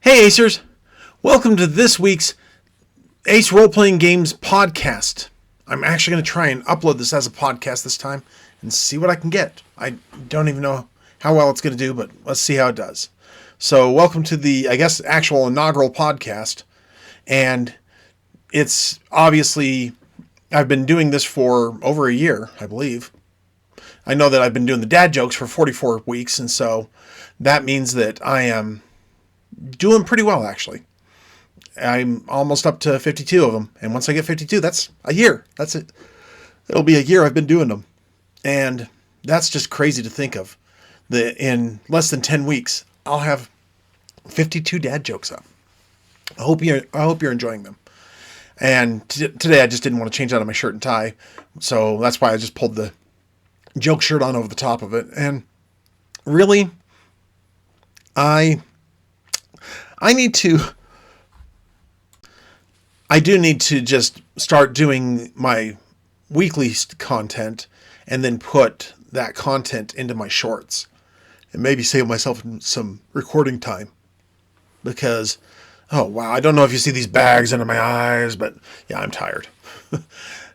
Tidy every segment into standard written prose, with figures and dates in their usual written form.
Hey Acers, welcome to this week's Ace Role-Playing Games podcast. I'm actually going to try and upload this as a podcast this time and see what I can get. I don't even know how well it's going to do, but let's see how it does. So welcome to the, actual inaugural podcast. And it's obviously, I've been doing this for over a year, I believe. I know that I've been doing the dad jokes for 44 weeks, and so that means that I am doing pretty well, actually. I'm almost up to 52 of them. And once I get 52, that's a year. That's it. It'll be a year I've been doing them. And that's just crazy to think of. That in less than 10 weeks, I'll have 52 dad jokes up. I hope you're enjoying them. And today I just didn't want to change out of my shirt and tie. So that's why I just pulled the joke shirt on over the top of it. And really, I do need to just start doing my weekly content and then put that content into my shorts and maybe save myself some recording time because, oh wow, I don't know if you see these bags under my eyes, but yeah, I'm tired.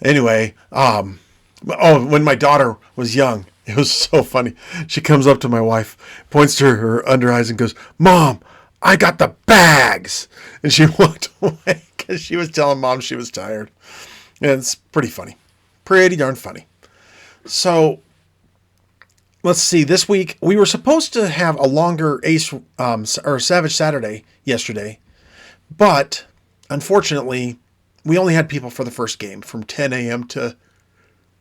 Anyway, when my daughter was young, it was so funny. She comes up to my wife, points to her under eyes and goes, "Mom, I got the bags." And she walked away because she was telling Mom she was tired. And it's pretty funny. Pretty darn funny. So, let's see. This week, we were supposed to have a longer Savage Saturday yesterday. But, unfortunately, we only had people for the first game from 10 a.m. to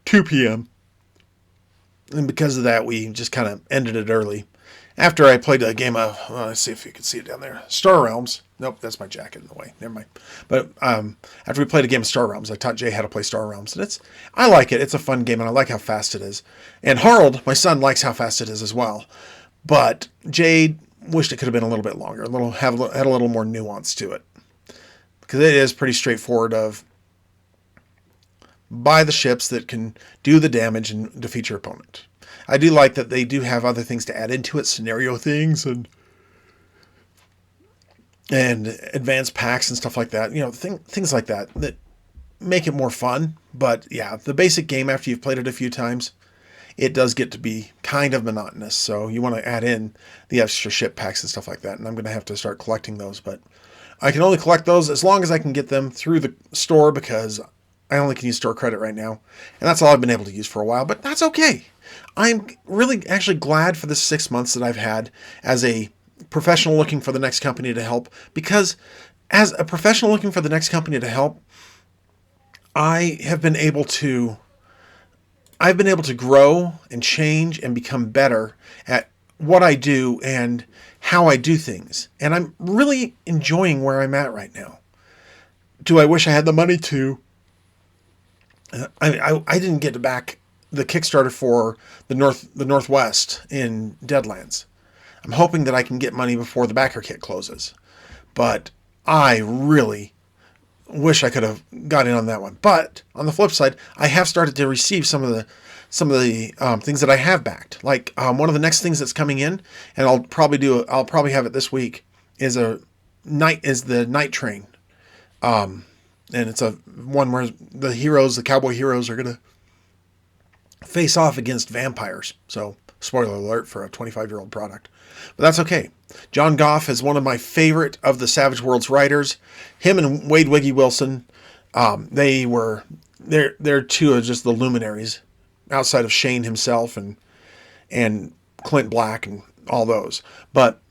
2 p.m. And because of that, we just kind of ended it early. After I played a game of, let's see if you can see it down there, Star Realms. Nope, that's my jacket in the way. Never mind. But after we played a game of Star Realms, I taught Jay how to play Star Realms. And I like it. It's a fun game, and I like how fast it is. And Harold, my son, likes how fast it is as well. But Jay wished it could have been a little bit longer, had a little more nuance to it. Because it is pretty straightforward of buy the ships that can do the damage and defeat your opponent. I do like that they do have other things to add into it, scenario things and advanced packs and stuff like that. You know, things like that make it more fun. But yeah, the basic game, after you've played it a few times, it does get to be kind of monotonous. So you want to add in the extra ship packs and stuff like that. And I'm going to have to start collecting those. But I can only collect those as long as I can get them through the store because I only can use store credit right now. And that's all I've been able to use for a while. But that's okay. I'm really actually glad for the 6 months that I've had as a professional looking for the next company to help, because as a professional looking for the next company to help, I've been able to grow and change and become better at what I do and how I do things. And I'm really enjoying where I'm at right now. Do I wish I had the money to? I didn't get back the Kickstarter for the Northwest in Deadlands. I'm hoping that I can get money before the backer kit closes. But I really wish I could have got in on that one. But on the flip side, I have started to receive some of the things that I have backed. Like one of the next things that's coming in, and I'll probably have it this week, is the Night Train. And it's a one where the cowboy heroes are going to face off against vampires. So, spoiler alert for a 25-year-old product. But that's okay. John Goff is one of my favorite of the Savage Worlds writers. Him and Wade Wiggy Wilson, they're two of just the luminaries outside of Shane himself and Clint Black and all those. But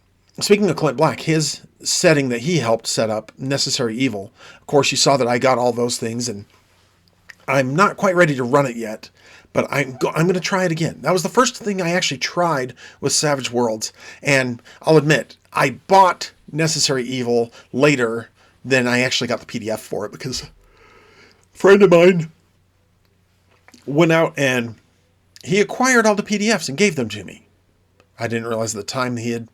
speaking of Clint Black, his setting that he helped set up, Necessary Evil, of course you saw that I got all those things, and I'm not quite ready to run it yet, but I'm going to try it again. That was the first thing I actually tried with Savage Worlds, and I'll admit, I bought Necessary Evil later than I actually got the PDF for it, because a friend of mine went out and he acquired all the PDFs and gave them to me. I didn't realize at the time he had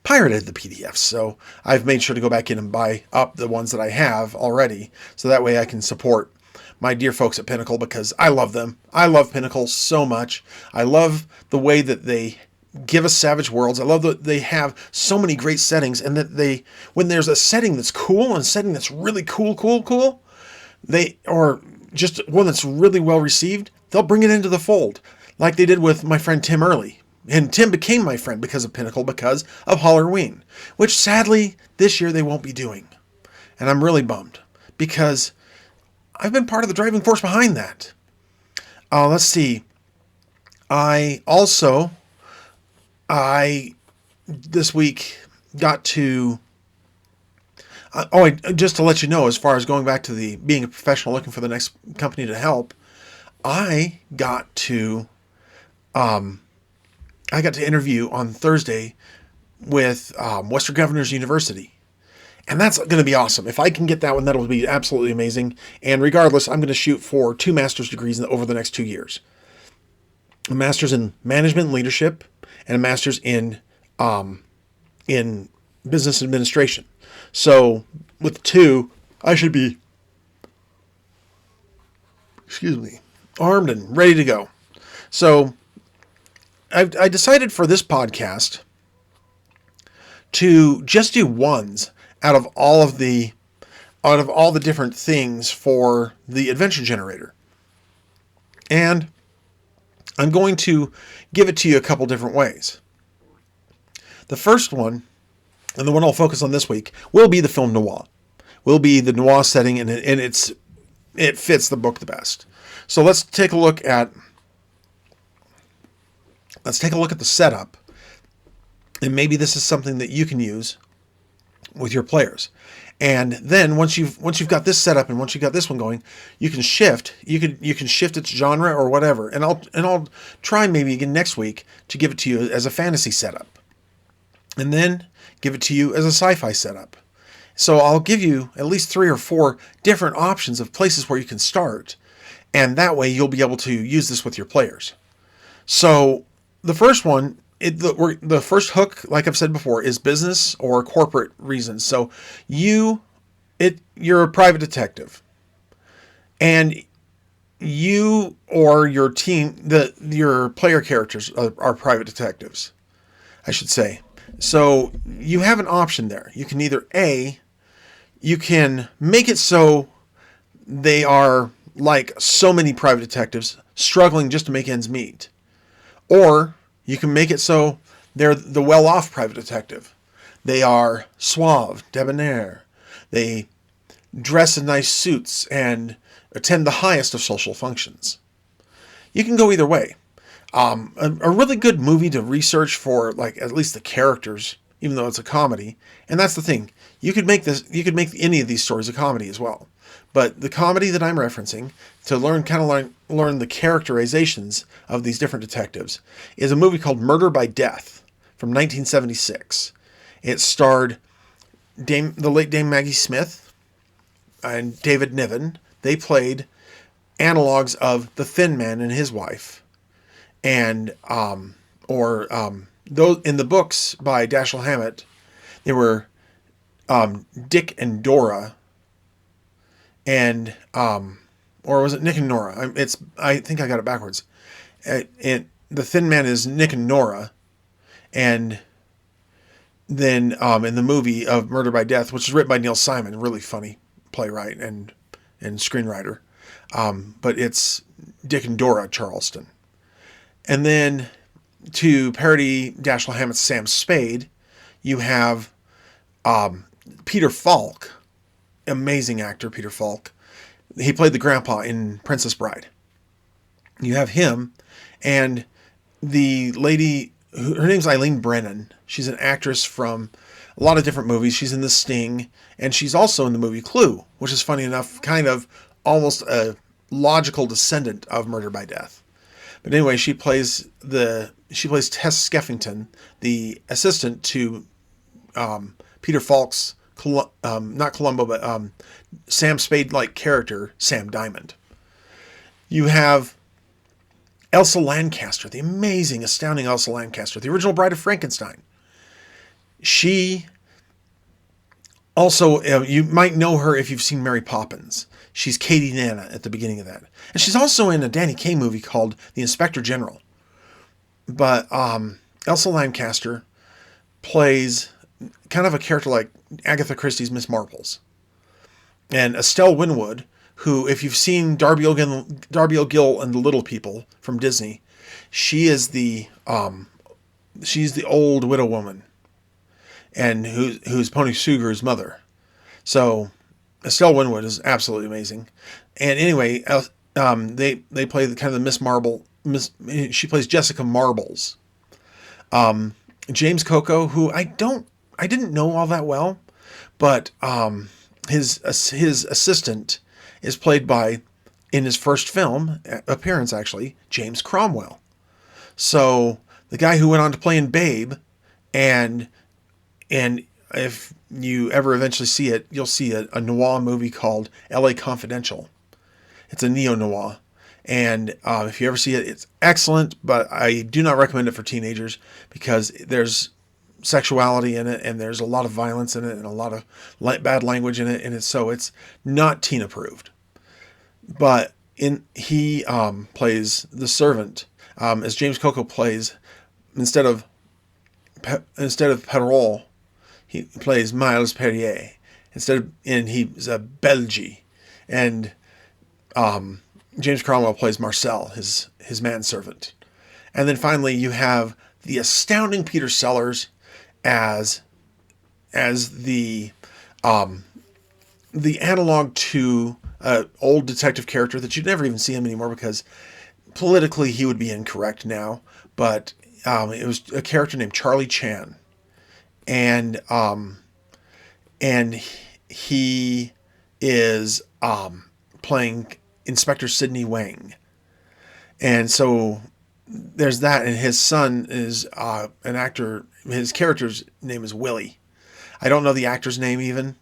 pirated the PDFs, so I've made sure to go back in and buy up the ones that I have already, so that way I can support my dear folks at Pinnacle, because I love them. I love Pinnacle so much. I love the way that they give us Savage Worlds. I love that they have so many great settings, and that when there's a setting that's cool and a setting that's really cool, or just one that's really well received, they'll bring it into the fold, like they did with my friend Tim Early. And Tim became my friend because of Pinnacle, because of Halloween, which sadly this year they won't be doing. And I'm really bummed, because I've been part of the driving force behind that. Let's see. I this week got to, just to let you know, as far as going back to the being a professional, looking for the next company to help, I got to interview on Thursday with Western Governors University. And that's going to be awesome. If I can get that one, that'll be absolutely amazing. And regardless, I'm going to shoot for 2 master's degrees over the next 2 years. A master's in management and leadership, and a master's in business administration. So with 2, I should be, armed and ready to go. So I decided for this podcast to just do ones out of all the different things for the adventure generator. And I'm going to give it to you a couple different ways. The first one, and the one I'll focus on this week, will be the film noir. Will be the noir setting, and it fits the book the best. So let's take a look at the setup, and maybe this is something that you can use with your players. And then once you've got this set up, and once you've got this one going, you can shift. You can shift its genre or whatever. And I'll try maybe again next week to give it to you as a fantasy setup, and then give it to you as a sci-fi setup. So I'll give you at least 3 or 4 different options of places where you can start, and that way you'll be able to use this with your players. So the first one, the first hook, like I've said before, is business or corporate reasons. So you're a private detective, and you or your team, your player characters are private detectives, I should say. So you have an option there. You can either you can make it so they are like so many private detectives struggling just to make ends meet, or you can make it so they're the well-off private detective. They are suave, debonair. They dress in nice suits and attend the highest of social functions. You can go either way. A really good movie to research for, like, at least the characters, even though it's a comedy. And that's the thing. You could make any of these stories a comedy as well. But the comedy that I'm referencing, to learn the characterizations of these different detectives, is a movie called Murder by Death from 1976. It starred the late Dame Maggie Smith and David Niven. They played analogs of the Thin Man and his wife. And those in the books by Dashiell Hammett, they were Dick and Dora, and or was it Nick and Nora? I think I got it backwards. The Thin Man is Nick and Nora, and then in the movie of Murder by Death, which is written by Neil Simon, really funny playwright and screenwriter, but it's Dick and Dora Charleston. And then to parody Dashiell Hammett's Sam Spade, you have Peter Falk, amazing actor Peter Falk. He played the grandpa in Princess Bride. You have him, and the lady, her name's Eileen Brennan. She's an actress from a lot of different movies. She's in The Sting, and she's also in the movie Clue, which is funny enough, kind of almost a logical descendant of Murder by Death. But anyway, she plays Tess Skeffington, the assistant to Peter Falk's not Columbo, but Sam Spade-like character, Sam Diamond. You have Elsa Lancaster, the amazing, astounding Elsa Lancaster, the original Bride of Frankenstein. She also, you might know her if you've seen Mary Poppins. She's Katie Nana at the beginning of that. And she's also in a Danny Kaye movie called The Inspector General. But Elsa Lancaster plays kind of a character like Agatha Christie's Miss Marples. And Estelle Winwood, who, if you've seen Darby O'Gill and the Little People from Disney, she's the old widow woman, and who's Pony Sugar's mother. So Estelle Winwood is absolutely amazing. And anyway, they play the kind of the Miss Marble. She plays Jessica Marbles. James Coco, who I didn't know all that well, but his assistant is played by, in his first film appearance actually, James Cromwell. So the guy who went on to play in Babe, and if you ever eventually see it, you'll see a noir movie called L.A. Confidential. It's a neo-noir. And if you ever see it, it's excellent, but I do not recommend it for teenagers because there's sexuality in it, and there's a lot of violence in it, and a lot of bad language in it, and so it's not teen approved. But he plays the servant, as James Coco plays, instead of Perrault, he plays Miles Perrier. And he's a Belgie, and James Cromwell plays Marcel, his manservant. And then finally you have the astounding Peter Sellers as the analog to an old detective character that you'd never even see him anymore because politically he would be incorrect now. But it was a character named Charlie Chan, and he is playing Inspector Sidney Wang. And so there's that, and his son is an actor. His character's name is Willie. I don't know the actor's name even,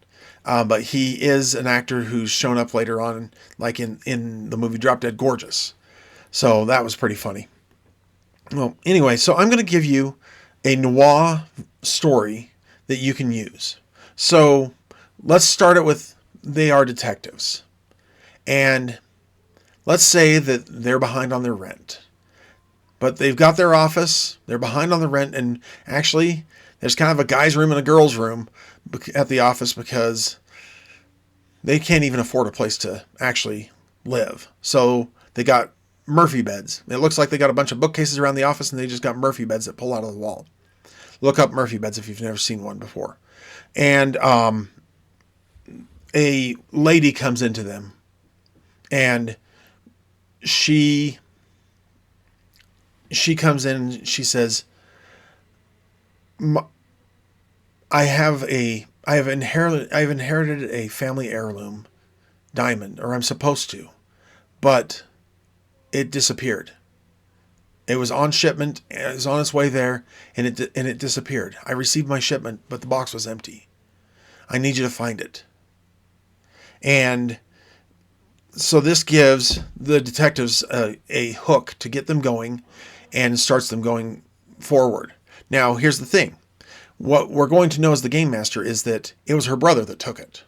but he is an actor who's shown up later on, like in the movie Drop Dead Gorgeous. So that was pretty funny. Well, anyway, so I'm going to give you a noir story that you can use. So let's start it with they are detectives. And let's say that they're behind on their rent. But they've got their office, they're behind on the rent, and actually there's kind of a guy's room and a girl's room at the office because they can't even afford a place to actually live. So they got Murphy beds. It looks like they got a bunch of bookcases around the office, and they just got Murphy beds that pull out of the wall. Look up Murphy beds if you've never seen one before. And a lady comes into them, and she comes in and she says, I have inherited a family heirloom diamond, or I'm supposed to, but it disappeared. It was on shipment, it was on its way there, and it disappeared. I received my shipment, but the box was empty. I need you to find it. And so this gives the detectives a hook to get them going, and starts them going forward. Now, here's the thing. What we're going to know as the game master is that it was her brother that took it.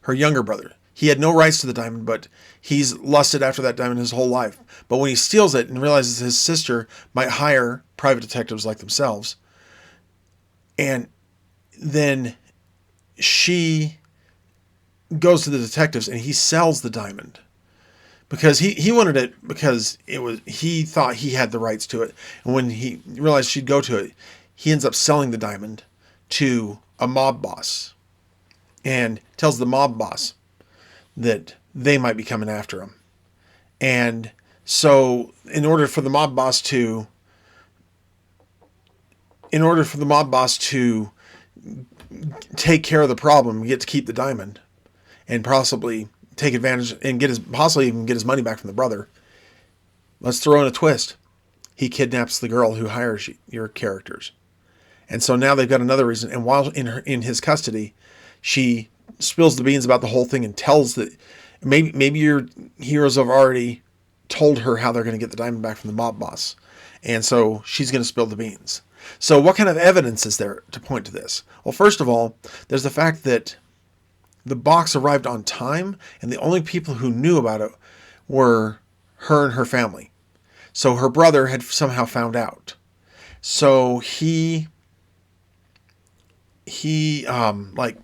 Her younger brother. He had no rights to the diamond, but he's lusted after that diamond his whole life. But when he steals it and realizes his sister might hire private detectives like themselves, and then she goes to the detectives and he sells the diamond. Because he wanted it because he thought he had the rights to it. And when he realized she'd go to it, he ends up selling the diamond to a mob boss. And tells the mob boss that they might be coming after him. And so in order for the mob boss to take care of the problem, get to keep the diamond, and possibly take advantage and possibly even get his money back from the brother, let's throw in a twist. He kidnaps the girl who hires your characters. And so now they've got another reason. And while in his custody, she spills the beans about the whole thing and tells that maybe your heroes have already told her how they're going to get the diamond back from the mob boss. And so she's going to spill the beans. So what kind of evidence is there to point to this? Well, first of all, there's the fact that the box arrived on time, and the only people who knew about it were her and her family. So her brother had somehow found out. So like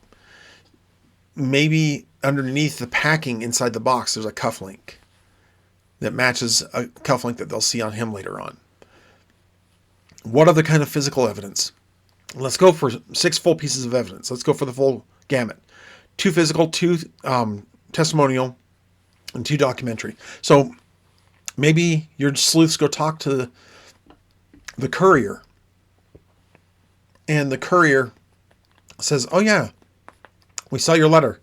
maybe underneath the packing inside the box, there's a cufflink that matches a cufflink that they'll see on him later on. What other kind of physical evidence? Let's go for 6 full pieces of evidence. Let's go for the full gamut. 2 physical, 2 testimonial, and 2 documentary. So maybe your sleuths go talk to the courier, and the courier says, "Oh yeah, we saw your letter.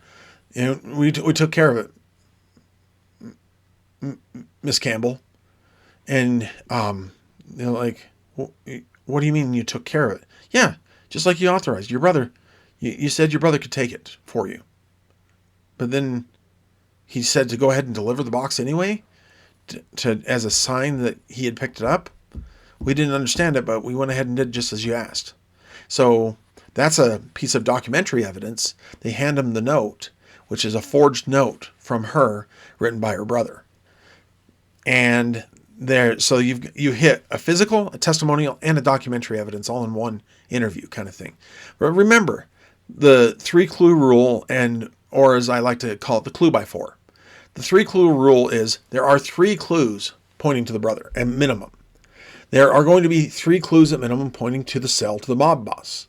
We took care of it, Miss Campbell." And like, what do you mean you took care of it? Yeah, just like you authorized. Your brother, you said your brother could take it for you, but then he said to go ahead and deliver the box anyway, to as a sign that he had picked it up. We didn't understand it, but we went ahead and did just as you asked. So that's a piece of documentary evidence. They hand him the note, which is a forged note from her, written by her brother. And there, so you hit a physical, a testimonial, and a documentary evidence all in one interview kind of thing. But remember, the 3-clue rule, or as I like to call it, the clue by 4. The 3-clue rule is there are 3 clues pointing to the brother at minimum. There are going to be 3 clues at minimum pointing to the cell, to the mob boss.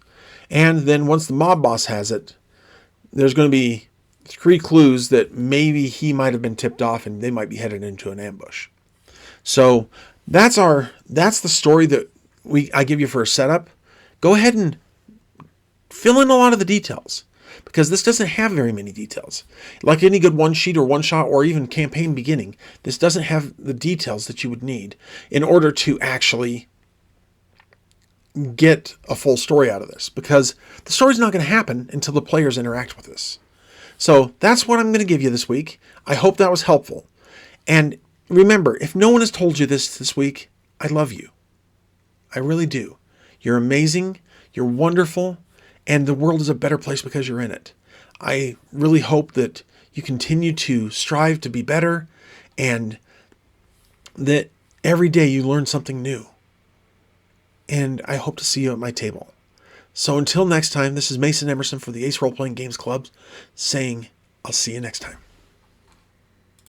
And then once the mob boss has it, there's going to be 3 clues that maybe he might have been tipped off and they might be headed into an ambush. So that's the story that I give you for a setup. Go ahead and fill in a lot of the details, because this doesn't have very many details. Like any good one-sheet or one-shot or even campaign beginning, this doesn't have the details that you would need in order to actually get a full story out of this, because the story's not going to happen until the players interact with this. So that's what I'm going to give you this week. I hope that was helpful. And remember, if no one has told you this week, I love you. I really do. You're amazing. You're wonderful. And the world is a better place because you're in it. I really hope that you continue to strive to be better, and that every day you learn something new. And I hope to see you at my table. So until next time, this is Mason Emerson for the Ace Role Playing Games Club saying, I'll see you next time.